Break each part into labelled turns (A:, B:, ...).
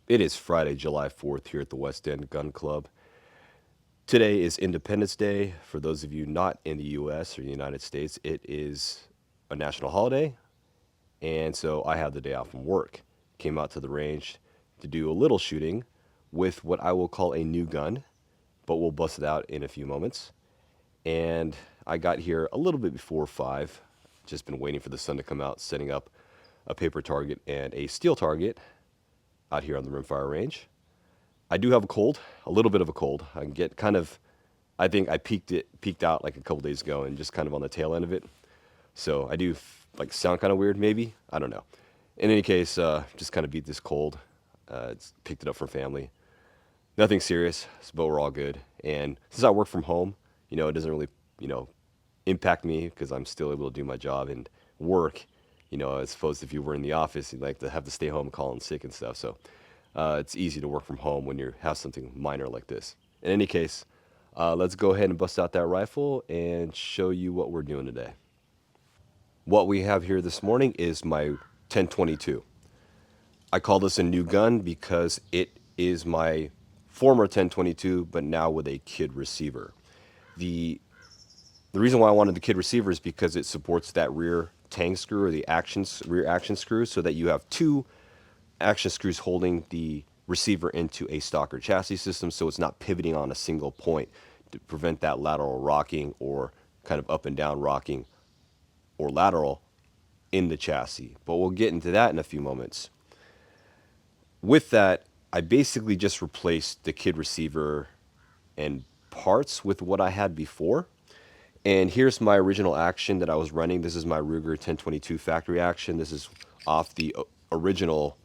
A: It is Friday, July 4th here at the West End Gun Club. Today is Independence Day. For those of you not in the US or the United States, it is a national holiday, and so I have the day off from work. Came out to the range to do a little shooting with what I will call a new gun, but we'll bust it out in a few moments. And I got here a little bit before 5. Just been waiting for the sun to come out, setting up a paper target and a steel target out here on the rimfire range. I do have a cold, a little bit of a cold. I can get kind of, I think I peaked out like a couple days ago and just kind of on the tail end of it. So I do like sound kind of weird, maybe. I don't know. In any case, just kind of beat this cold. It's picked it up from family. Nothing serious, but we're all good. And since I work from home, it doesn't really, you know, impact me because I'm still able to do my job and work. As opposed to if you were in the office, you'd like to have to stay home and call in sick and stuff. So it's easy to work from home when you have something minor like this. In any case, let's go ahead and bust out that rifle and show you what we're doing today. What we have here this morning is my 1022. I call this a new gun because it is my former 1022, but now with a kid receiver. The the reason why I wanted the kid receiver is because it supports that rear tang screw or the rear action screw, so that you have two action screws holding the receiver into a stocker chassis system, so it's not pivoting on a single point to prevent that lateral rocking or kind of up and down rocking or lateral in the chassis. But we'll get into that in a few moments. With that, I basically just replaced the kid receiver and parts with what I had before. And here's my original action that I was running. This is my Ruger 1022 factory action. This is off the original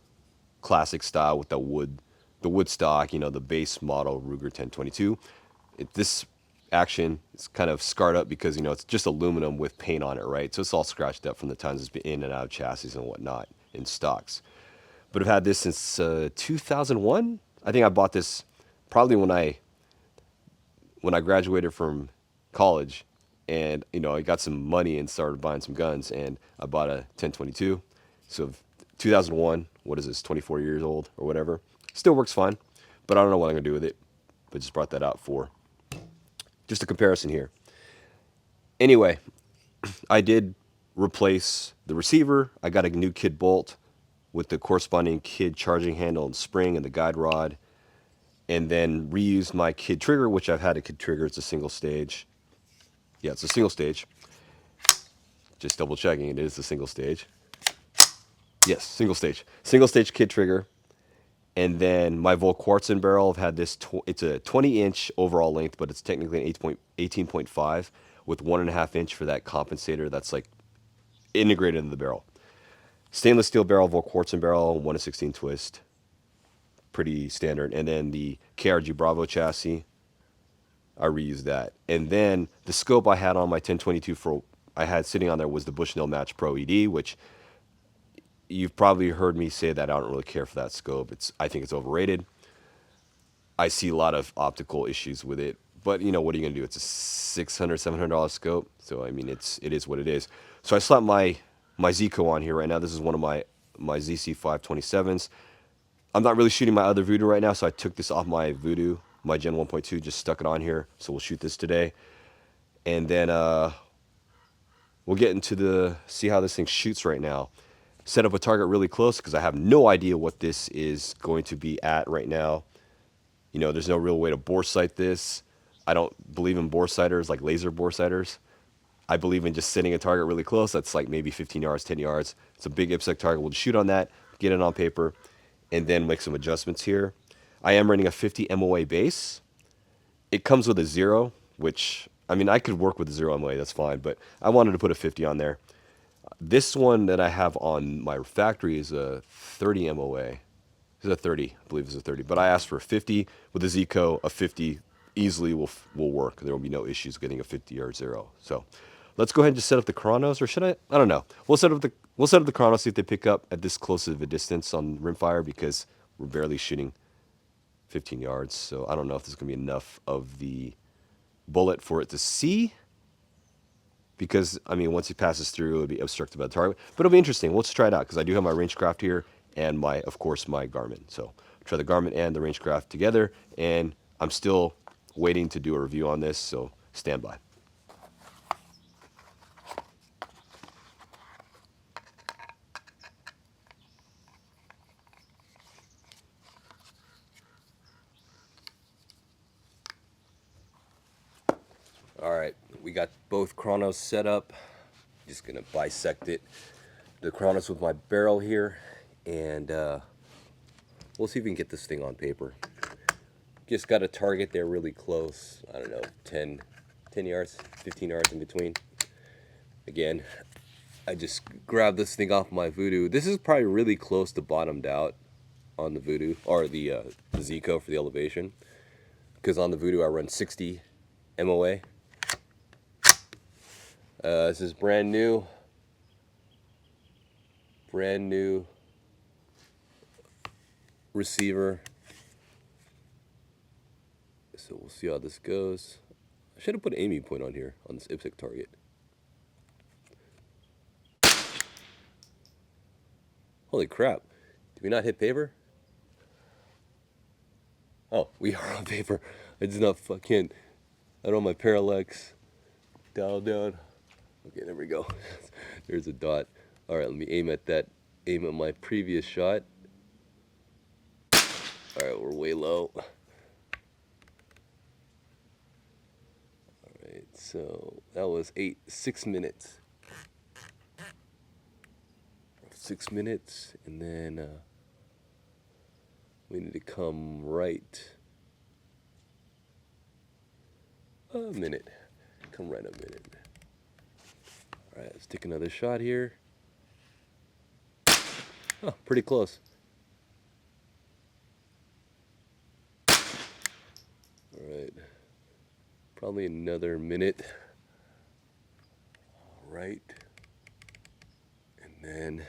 A: classic style with the wood stock, the base model Ruger 1022. This action is kind of scarred up because, it's just aluminum with paint on it, right? So it's all scratched up from the times it's been in and out of chassis and whatnot in stocks. But I've had this since 2001. I think I bought this probably when I graduated from college, and I got some money and started buying some guns, and I bought a 1022. So 2001, what is this, 24 years old or whatever. Still works fine, but I don't know what I'm gonna do with it. But just brought that out for just a comparison here. Anyway, I did replace the receiver. I got a new kid bolt with the corresponding kid charging handle and spring and the guide rod, and then reused my kid trigger, which I've had a kid trigger. It's a single stage. Yeah, it's a single stage. Just double checking, it is a single stage. Yes, single stage. Single stage kid trigger. And then my Volquartsen barrel, I've had this, it's a 20-inch overall length, but it's technically an 18.5 with 1.5-inch for that compensator that's like integrated into the barrel. Stainless steel barrel, Volquartsen barrel, 1/16 twist. Pretty standard. And then the KRG Bravo chassis, I reused that. And then the scope I had on my 1022 I had sitting on there was the Bushnell Match Pro ED, which you've probably heard me say that I don't really care for that scope. I think it's overrated. I see a lot of optical issues with it, but what are you gonna do? It's a $600, $700 scope, so I mean it is what it is. So I slapped my Zico on here right now. This is one of my ZC 527s. I'm not really shooting my other Voodoo right now, so I took this off my Voodoo, my Gen 1.2, just stuck it on here. So we'll shoot this today, and then we'll get into see how this thing shoots right now. Set up a target really close because I have no idea what this is going to be at right now. There's no real way to bore sight this. I don't believe in bore sighters, like laser bore sighters. I believe in just setting a target really close. That's like maybe 15 yards, 10 yards. It's a big IPSEC target. We'll just shoot on that, get it on paper, and then make some adjustments here. I am running a 50 MOA base. It comes with a 0, which, I mean, I could work with a 0 MOA, that's fine, but I wanted to put a 50 on there. This one that I have on my factory is a 30 MOA. It's a 30, I believe it's a 30. But I asked for a 50 with a Zico. A 50 easily will work. There will be no issues getting a 50 or 0. So let's go ahead and just set up the chronos, or should I? I don't know. We'll set up the chronos, see if they pick up at this close of a distance on rimfire, because we're barely shooting 15 yards. So I don't know if there's gonna be enough of the bullet for it to see, because I mean, once he passes through, it'll be obstructed by the target. But it'll be interesting. Let's try it out, because I do have my Rangecraft here, and of course, my Garmin. So try the Garmin and the Rangecraft together, and I'm still waiting to do a review on this, so stand by. All right, we got both chronos set up. Just gonna bisect it. The chronos with my barrel here, and we'll see if we can get this thing on paper. Just got a target there really close. I don't know, 10 yards, 15 yards in between. Again, I just grabbed this thing off my Voodoo. This is probably really close to bottomed out on the Voodoo, or the Zico for the elevation. Because on the Voodoo I run 60 MOA. This is brand new receiver. So we'll see how this goes. I should have put an aiming point on here on this IPSC target. Holy crap. Did we not hit paper? Oh, we are on paper. I did not fucking, I don't have my parallax dialed down. Okay, there we go. There's a dot. All right, let me aim at that. Aim at my previous shot. All right, we're way low. All right, so that was 6 minutes. 6 minutes, and then we need to come right a minute. Come right a minute. All right, let's take another shot here. Oh, pretty close. All right, probably another minute. All right, and then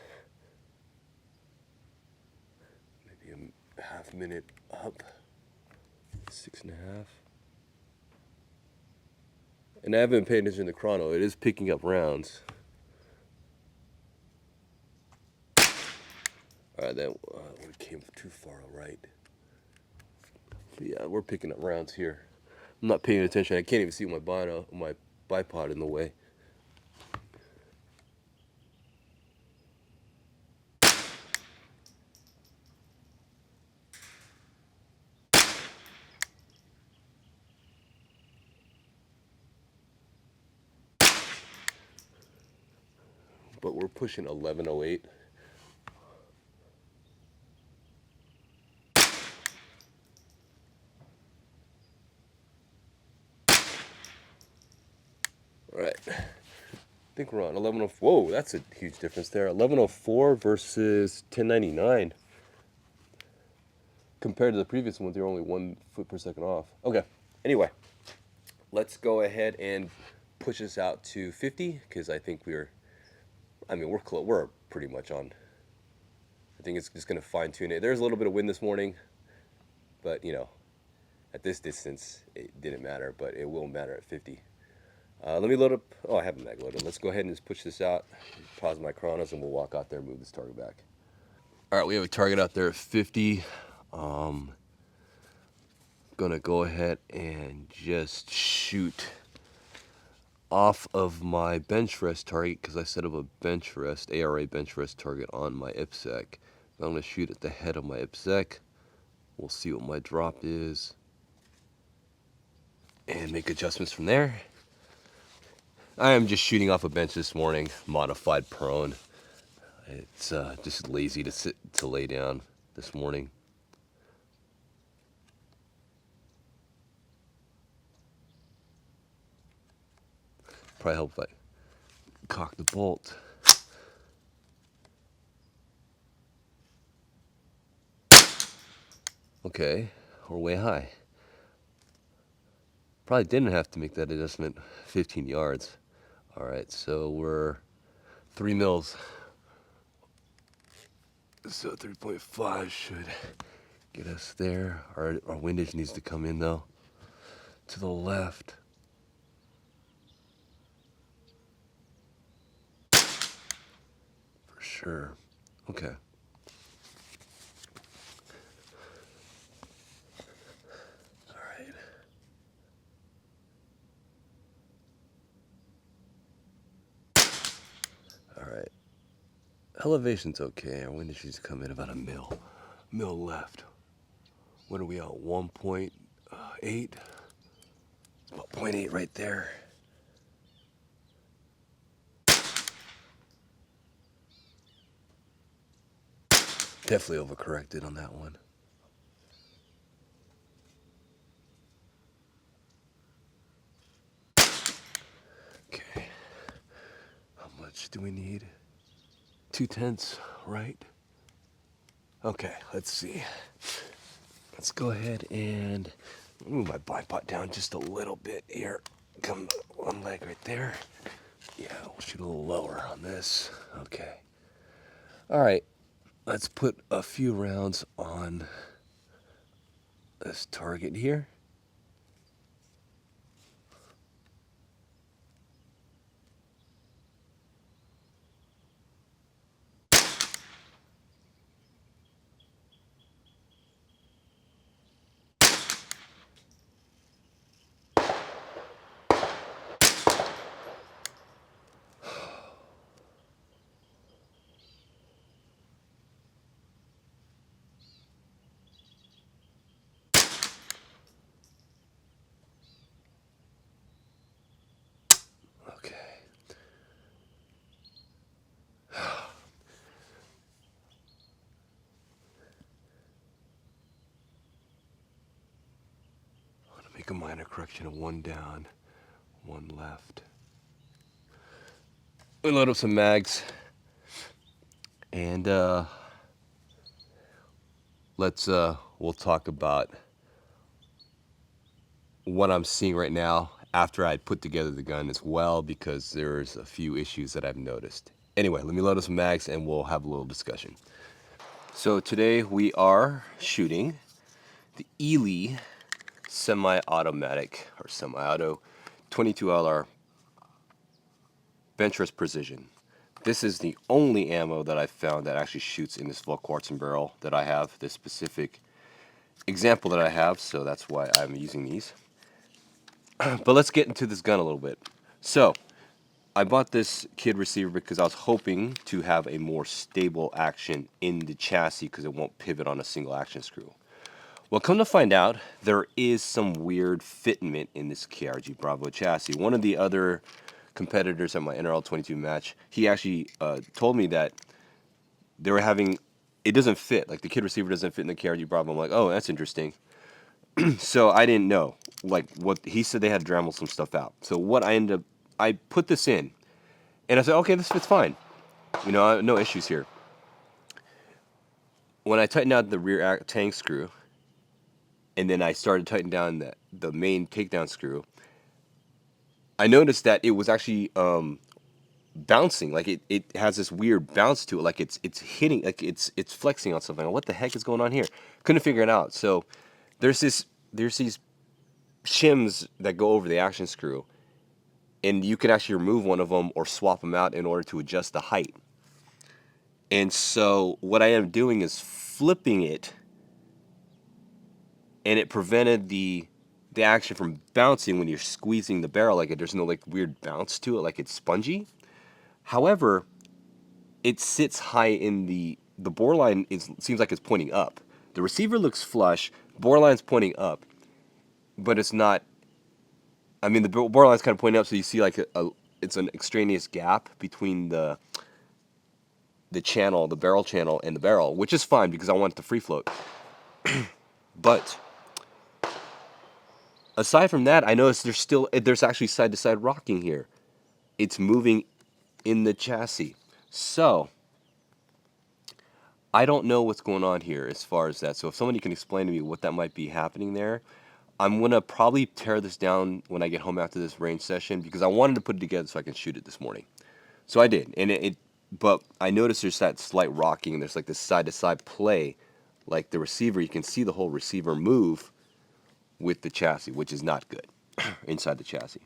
A: maybe a half minute up. 6.5. And I haven't paid attention to the chrono. It is picking up rounds. All right, that we came too far right. But yeah, we're picking up rounds here. I'm not paying attention. I can't even see my bipod in the way. But we're pushing 11:08. All right, I think we're on 11:04. Whoa, that's a huge difference there. 11:04 versus 1099. Compared to the previous ones, they're only 1 foot per second off. Okay, anyway, let's go ahead and push this out to 50, because I think we're close. We're pretty much on. I think it's just going to fine tune it. There's a little bit of wind this morning, but you know, at this distance, it didn't matter, but it will matter at 50. Let me load up. Oh, I have a mag loaded. Let's go ahead and just push this out. Pause my chronos, and we'll walk out there and move this target back. All right, we have a target out there at 50. Gonna go ahead and just shoot off of my bench rest target, because I set up a bench rest, ARA bench rest target on my IPSC. I'm gonna shoot at the head of my IPSC. We'll see what my drop is and make adjustments from there. I am just shooting off a bench this morning, modified prone. It's just lazy to lay down this morning. Probably help if I cock the bolt. Okay, we're way high. Probably didn't have to make that adjustment 15 yards. All right, so we're 3 mils. So 3.5 should get us there. Our windage needs to come in though, to the left. For sure. Okay. Elevation's okay. Our wind issues come in about a mil left. What are we at? 1.8. It's about 0.8 right there. Definitely overcorrected on that one. Okay. How much do we need? 2/10, right? Okay, let's see. Let's go ahead and move my bipod down just a little bit here. Come one leg right there. Yeah, we'll shoot a little lower on this. Okay. All right. Let's put a few rounds on this target here. Okay. I'm going to make a minor correction of one down, one left. We load up some mags and we'll talk about what I'm seeing right now after I put together the gun as well, because there's a few issues that I've noticed. Anyway, let me load up some mags and we'll have a little discussion. So today we are shooting the Ely semi-automatic or semi-auto 22 LR benchrest precision. This is the only ammo that I've found that actually shoots in this Volquartsen barrel that I have, this specific example that I have, so that's why I'm using these. But let's get into this gun a little bit. So, I bought this kid receiver because I was hoping to have a more stable action in the chassis because it won't pivot on a single action screw. Well, come to find out, there is some weird fitment in this KRG Bravo chassis. One of the other competitors at my NRL 22 match, he actually told me that they were having, it doesn't fit, like the kid receiver doesn't fit in the KRG Bravo. I'm like, oh, that's interesting. So I didn't know, like what he said, they had to Dremel some stuff out. So what I ended up, I put this in, and I said, okay, this fits fine. You know, no issues here. When I tightened out the rear tang screw, and then I started tightening down the main takedown screw, I noticed that it was actually bouncing. Like it has this weird bounce to it, like it's hitting, like it's flexing on something. What the heck is going on here? Couldn't figure it out. So there's these shims that go over the action screw, and you can actually remove one of them or swap them out in order to adjust the height. And so what I am doing is flipping it, and it prevented the action from bouncing when you're squeezing the barrel. Like there's no like weird bounce to it, like it's spongy. However, it sits high in the bore line. Seems like it's pointing up. The receiver looks flush. Bore line's pointing up, but it's not. I mean, the bore line's kind of pointing up, so you see like it's an extraneous gap between the channel, the barrel channel, and the barrel, which is fine because I want it to free float. But aside from that, I noticed there's actually side to side rocking here. It's moving in the chassis. So I don't know what's going on here as far as that. So if somebody can explain to me what that might be happening there, I'm going to probably tear this down when I get home after this range session, because I wanted to put it together so I can shoot it this morning. So I did. And but I noticed there's that slight rocking, and there's like this side to side play. Like the receiver, you can see the whole receiver move with the chassis, which is not good inside the chassis.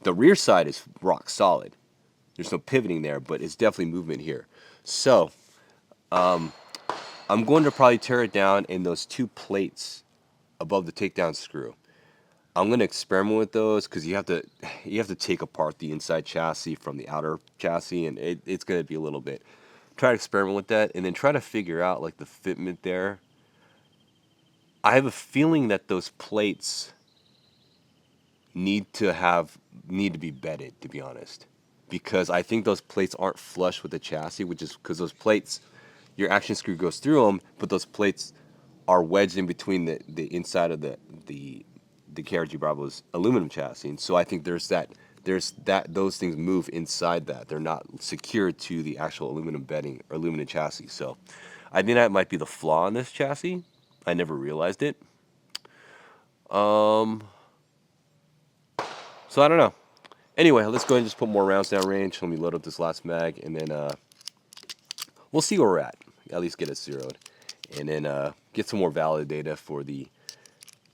A: The rear side is rock solid. There's no pivoting there, but it's definitely movement here. So I'm going to probably tear it down in those two plates above the takedown screw. I'm gonna experiment with those because you have to take apart the inside chassis from the outer chassis, and it's gonna be a little bit. Try to experiment with that, and then try to figure out like the fitment there. I have a feeling that those plates need to be bedded, to be honest, because I think those plates aren't flush with the chassis, which is because those plates, your action screw goes through them, but those plates are wedged in between the inside of the KRG Bravo's aluminum chassis. And so I think there's that those things move inside that. They're not secured to the actual aluminum bedding or aluminum chassis. So I think that might be the flaw in this chassis. I never realized it. Um, so I don't know. Anyway, let's go ahead and just put more rounds down range. Let me load up this last mag, and then we'll see where we're at least get it zeroed. And then get some more valid data for the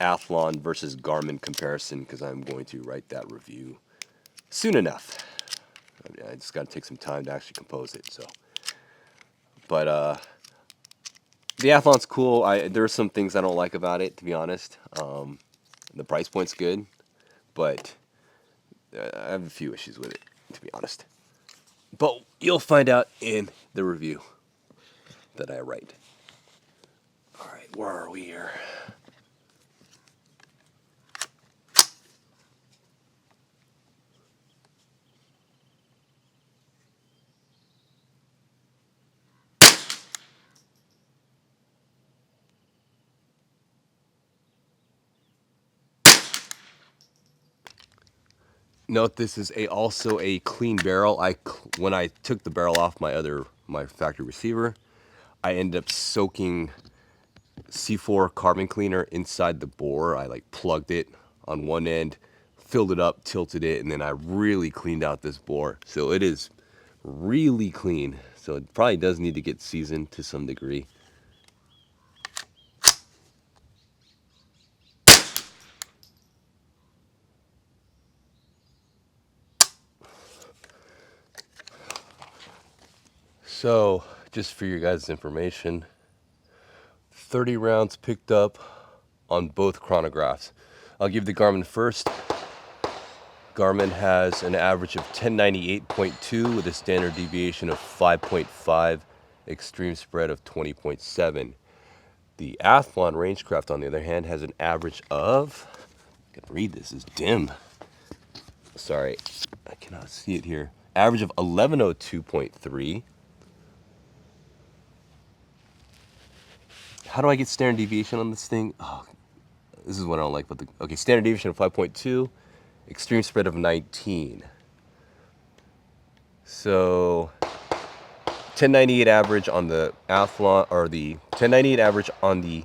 A: Athlon versus Garmin comparison, because I'm going to write that review soon enough. I just got to take some time to actually compose it. So, but the Athlon's cool. There are some things I don't like about it, to be honest. The price point's good, but I have a few issues with it, to be honest. But you'll find out in the review that I write. All right, where are we here? Note this is also a clean barrel. When I took the barrel off my factory receiver, I ended up soaking C4 carbon cleaner inside the bore. I like plugged it on one end, filled it up, tilted it, and then I really cleaned out this bore. So it is really clean. So it probably does need to get seasoned to some degree. So just for your guys' information, 30 rounds picked up on both chronographs. I'll give the Garmin first. Garmin has an average of 1098.2 with a standard deviation of 5.5, extreme spread of 20.7. The Athlon Rangecraft, on the other hand, has an average of, I can read this, is dim. Sorry, I cannot see it here. Average of 1102.3. How do I get standard deviation on this thing? Oh, this is what I don't like about the, okay, standard deviation of 5.2, extreme spread of 19. So 1098 average on the Athlon, or the 1098 average on the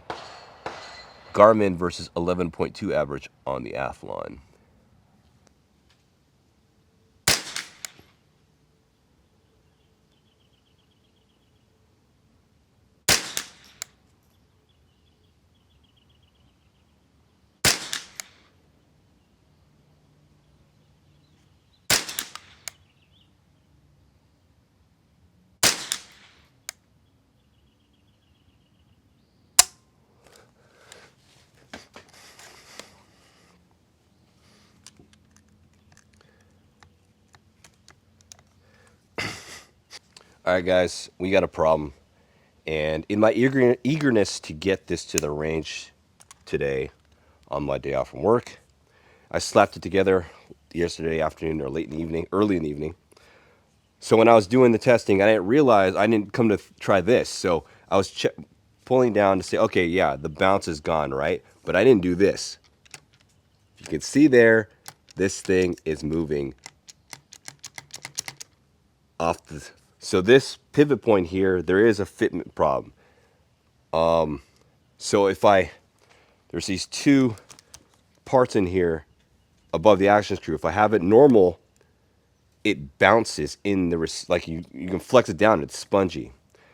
A: Garmin versus 11.2 average on the Athlon. All right, guys, we got a problem. And in my eagerness to get this to the range today on my day off from work, I slapped it together yesterday afternoon or late in the evening, early in the evening. So when I was doing the testing, I didn't realize I didn't come to try this. So I was pulling down to say, okay, yeah, the bounce is gone, right? But I didn't do this. You can see there, this thing is moving off the. So this pivot point here, there is a fitment problem. So there's these two parts in here above the action screw. If I have it normal, it bounces in the, like you can flex it down, it's spongy.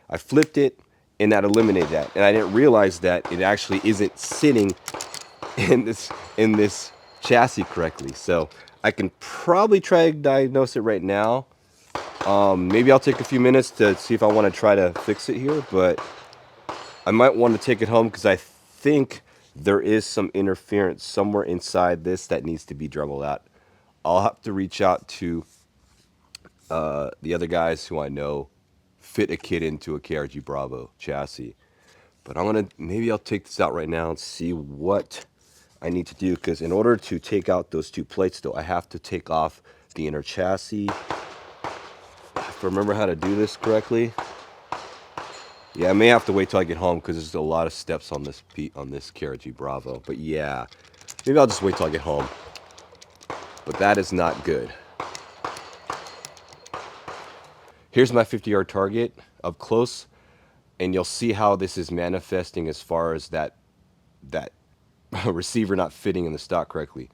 A: I flipped it and that eliminated that. And I didn't realize that it actually isn't sitting in this chassis correctly. So I can probably try to diagnose it right now. Maybe I'll take a few minutes to see if I want to try to fix it here, but I might want to take it home because I think there is some interference somewhere inside this that needs to be dremelled out. I'll have to reach out to the other guys who I know fit a kit into a KRG Bravo chassis. But maybe I'll take this out right now and see what I need to do, because in order to take out those two plates though, I have to take off the inner chassis. If I remember how to do this correctly. Yeah, I may have to wait till I get home because there's a lot of steps on this KRG Bravo. But yeah, maybe I'll just wait till I get home. But that is not good. Here's my 50-yard target up close, and you'll see how this is manifesting as far as that receiver not fitting in the stock correctly.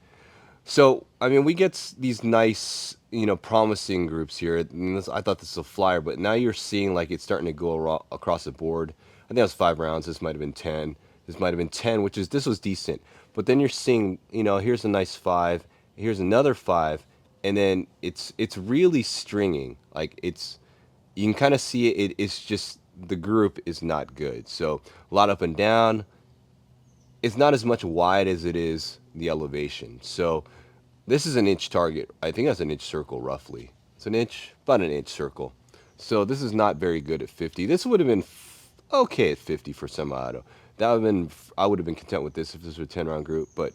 A: So, I mean, we get these nice, promising groups here. I thought this was a flyer, but now you're seeing like it's starting to go across the board. I think it was 5 rounds. This might have been 10. This might have been 10, this was decent. But then you're seeing, here's a nice 5. Here's another 5. And then it's really stringing. Like you can kind of see it's just, the group is not good. So a lot up and down. It's not as much wide as it is the elevation. So this is an inch target. I think that's an inch circle roughly. It's about an inch circle. So this is not very good at 50. This would have been okay at 50 for semi-auto. I would have been content with this if this was a 10-round group, but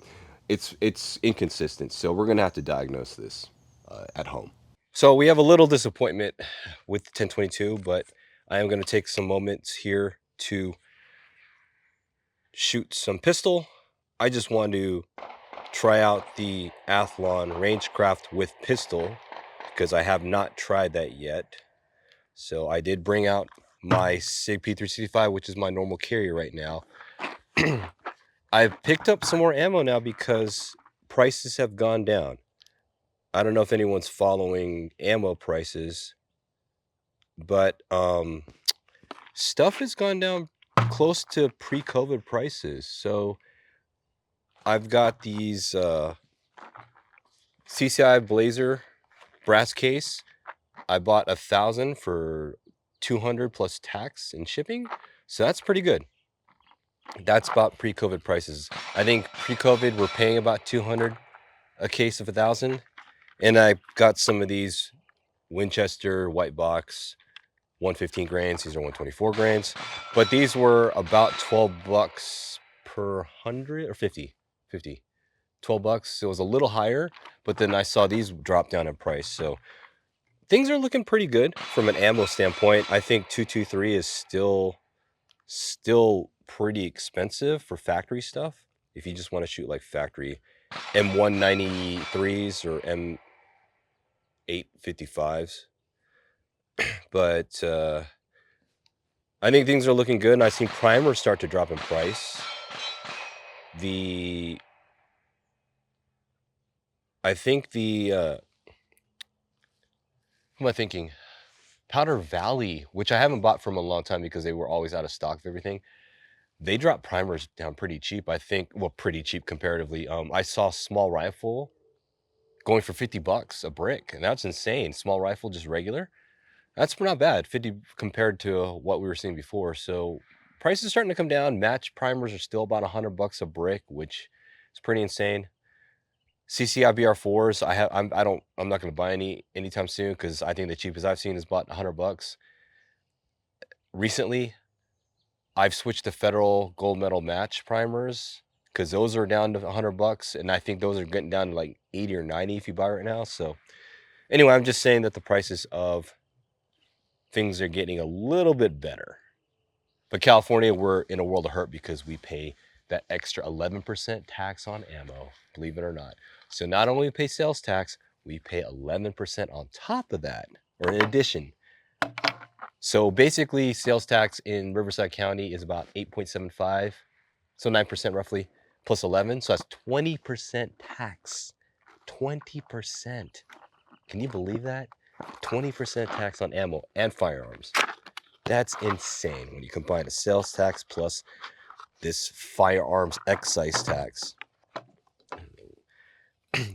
A: it's inconsistent. So we're gonna have to diagnose this at home. So we have a little disappointment with the 1022, but I am going to take some moments here to shoot some pistol. I just want to try out the Athlon Rangecraft with pistol because I have not tried that yet. So I did bring out my SIG P365, which is my normal carry right now. I've picked up some more ammo now because prices have gone down. I don't know if anyone's following ammo prices, but stuff has gone down close to pre-COVID prices. So I've got these CCI Blazer brass case. I bought 1,000 for 200 plus tax and shipping. So that's pretty good. That's about pre-COVID prices. I think pre-COVID we're paying about 200 a case of 1,000. And I got some of these Winchester white box 115 grains. These are 124 grains. But these were about 12 bucks per 100 or 50. 12 bucks. It was a little higher, but then I saw these drop down in price. So things are looking pretty good from an ammo standpoint. I think 223 is still pretty expensive for factory stuff. If you just want to shoot like factory M193s or M855s. But I think things are looking good, and I've seen primers start to drop in price. I think what am I thinking? Powder Valley, which I haven't bought from a long time because they were always out of stock of everything. They dropped primers down pretty cheap. I think, well, pretty cheap comparatively. I saw small rifle going for 50 bucks a brick, and that's insane. Small rifle, just regular. That's not bad, 50 compared to what we were seeing before. So prices starting to come down. Match primers are still about 100 bucks a brick, which is pretty insane. CCI BR4s, I'm not going to buy any anytime soon because I think the cheapest I've seen is about 100 bucks. Recently, I've switched to Federal Gold Medal Match primers because those are down to 100 bucks, and I think those are getting down to like 80 or 90 if you buy right now. So anyway, I'm just saying that the prices of things are getting a little bit better. But California, we're in a world of hurt because we pay that extra 11% tax on ammo, believe it or not. So not only we pay sales tax, we pay 11% on top of that, or in addition. So basically, sales tax in Riverside County is about 8.75, so 9% roughly, plus 11, so that's 20% tax. 20%. Can you believe that? 20% tax on ammo and firearms. That's insane when you combine a sales tax plus this firearms excise tax.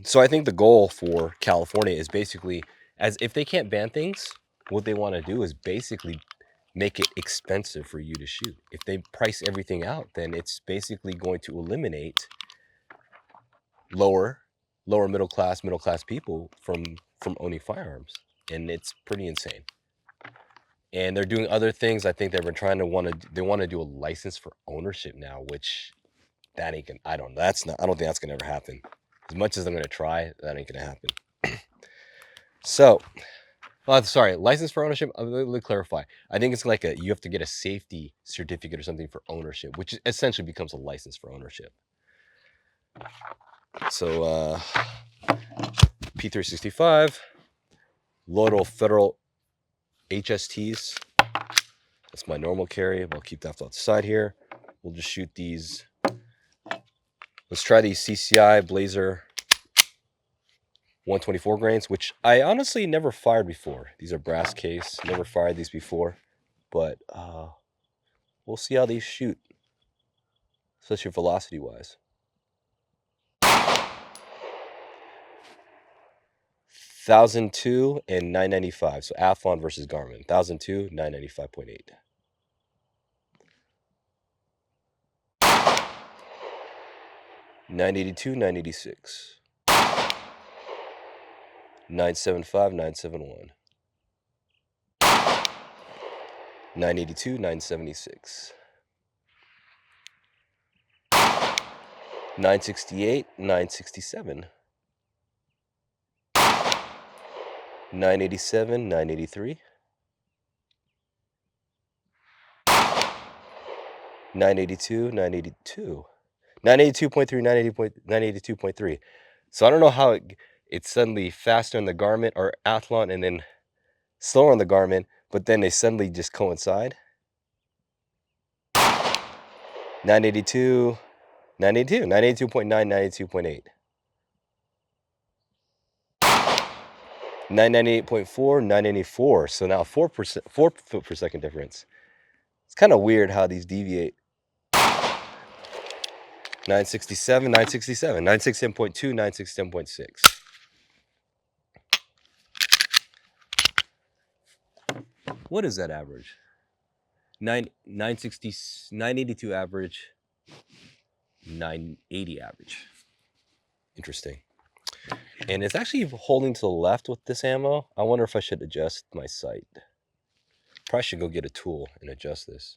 A: So I think the goal for California is basically, as if they can't ban things, what they want to do is basically make it expensive for you to shoot. If they price everything out, then it's basically going to eliminate lower middle class people from owning firearms, and it's pretty insane. And they're doing other things. I think they want to do a license for ownership now, which that ain't gonna, I don't think that's gonna ever happen. As much as I'm gonna try, that ain't gonna happen. So, sorry, license for ownership. Let me clarify. I think it's like you have to get a safety certificate or something for ownership, which essentially becomes a license for ownership. So, P365, Lotto Federal HSTs. That's my normal carry. I'll keep that off the side here. We'll just shoot these. Let's try these CCI Blazer 124 grains, which I honestly never fired before. These are brass case. Never fired these before, but we'll see how these shoot, especially velocity wise. 1,002 and 995. So Athlon versus Garmin. 1,002, 995.8. 982, 986. 975, 971. 982, 976. 968, 967. 987, 983. 982, 982. 982.3, 982.3. So I don't know how it's suddenly faster on the Garmin or Athlon and then slower on the Garmin, but then they suddenly just coincide. 982, 982, 982.9, 982.8. 998.4, 984. So now 4 foot per second difference. It's kind of weird how these deviate. 967, 967, 967.2, 967.6. What is that average? 960, 982 average, 980 average. Interesting. And it's actually holding to the left with this ammo. I wonder if I should adjust my sight. Probably should go get a tool and adjust this.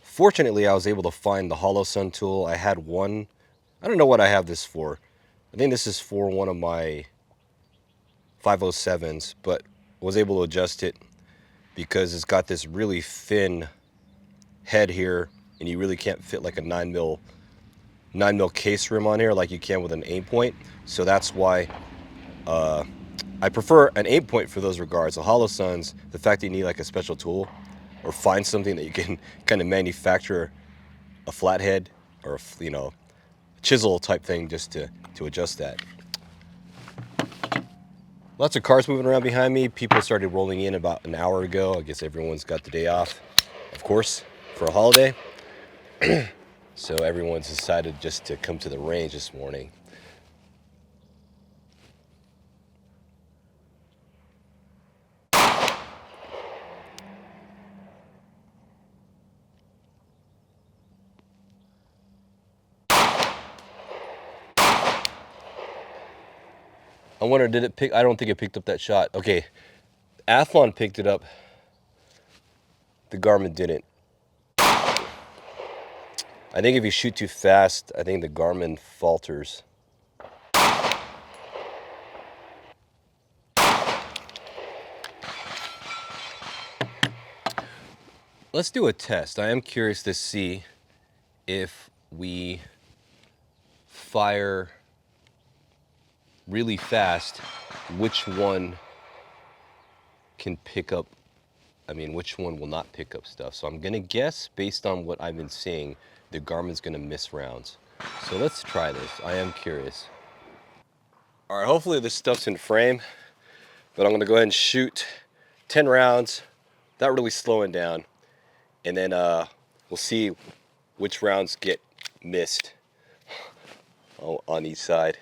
A: Fortunately, I was able to find the Hollow Sun tool. I had one. I don't know what I have this for. I think this is for one of my 507s, but was able to adjust it because it's got this really thin head here, and you really can't fit like a 9mm case rim on here like you can with an aim point. So that's why I prefer an aim point for those regards. The Hollow Suns, the fact that you need like a special tool or find something that you can kind of manufacture a flathead or chisel type thing just to adjust that. Lots of cars moving around behind me. People started rolling in about an hour ago. I guess everyone's got the day off, of course, for a holiday. So everyone's decided just to come to the range this morning. I wonder, did it pick? I don't think it picked up that shot. Okay, Athlon picked it up. The Garmin didn't. I think if you shoot too fast, I think the Garmin falters. Let's do a test. I am curious to see if we fire really fast, which one can pick up, which one will not pick up stuff. So I'm gonna guess, based on what I've been seeing, the Garmin's gonna miss rounds. So let's try this. I am curious. All right, hopefully this stuff's in frame, but I'm gonna go ahead and shoot 10 rounds without really slowing down. And then we'll see which rounds get missed on each side.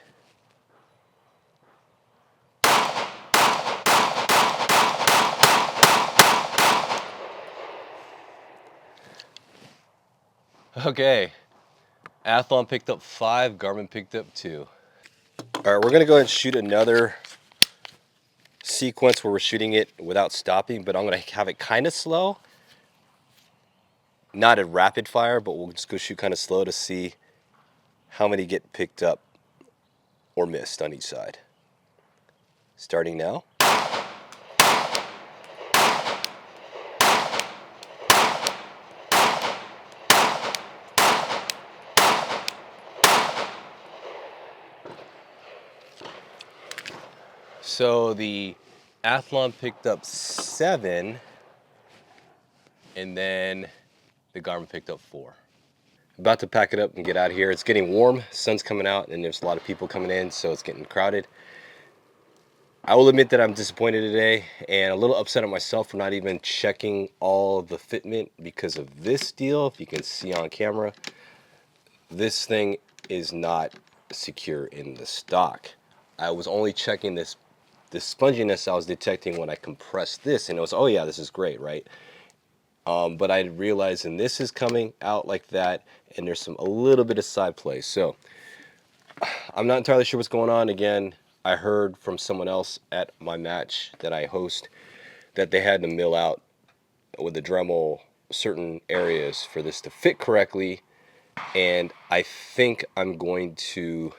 A: Okay, Athlon picked up 5, Garmin picked up 2. All right, we're gonna go ahead and shoot another sequence where we're shooting it without stopping, but I'm gonna have it kind of slow. Not a rapid fire, but we'll just go shoot kind of slow to see how many get picked up or missed on each side. Starting now. So the Athlon picked up 7, and then the Garmin picked up 4. About to pack it up and get out of here. It's getting warm, sun's coming out, and there's a lot of people coming in, so it's getting crowded. I will admit that I'm disappointed today and a little upset at myself for not even checking all the fitment because of this deal. If you can see on camera, this thing is not secure in the stock. I was only checking this sponginess I was detecting when I compressed this, and it was, oh yeah, this is great, right? But I realized, and this is coming out like that, and there's a little bit of side play. So I'm not entirely sure what's going on. Again, I heard from someone else at my match that I host that they had to mill out with the Dremel certain areas for this to fit correctly, and I think I'm going to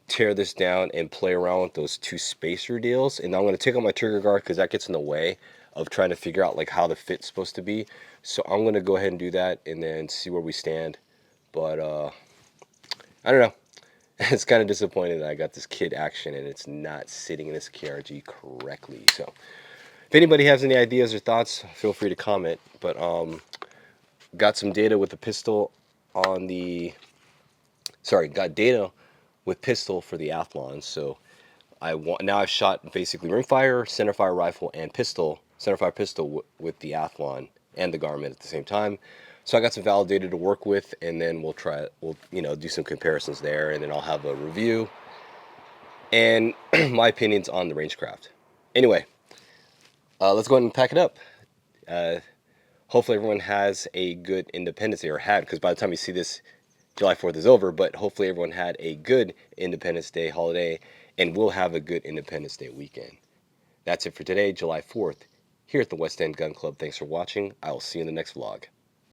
A: tear this down and play around with those 2 spacer deals, and I'm going to take out my trigger guard because that gets in the way of trying to figure out like how the fit's supposed to be. So I'm going to go ahead and do that and then see where we stand. But I don't know. It's kind of disappointing that I got this kid action and it's not sitting in this KRG correctly. So if anybody has any ideas or thoughts, feel free to comment. But got some data with the pistol on the, got data with pistol for the Athlon. So now I've shot basically rimfire, centerfire rifle, and pistol, centerfire pistol with the Athlon and the Garmin at the same time. So I got some valid data to work with, and then we'll do some comparisons there, and then I'll have a review and my opinions on the Rangecraft. Anyway, let's go ahead and pack it up. Hopefully everyone has a good Independence Day, or had, because by the time you see this, July 4th is over, but hopefully everyone had a good Independence Day holiday and will have a good Independence Day weekend. That's it for today, July 4th, here at the West End Gun Club. Thanks for watching. I will see you in the next vlog.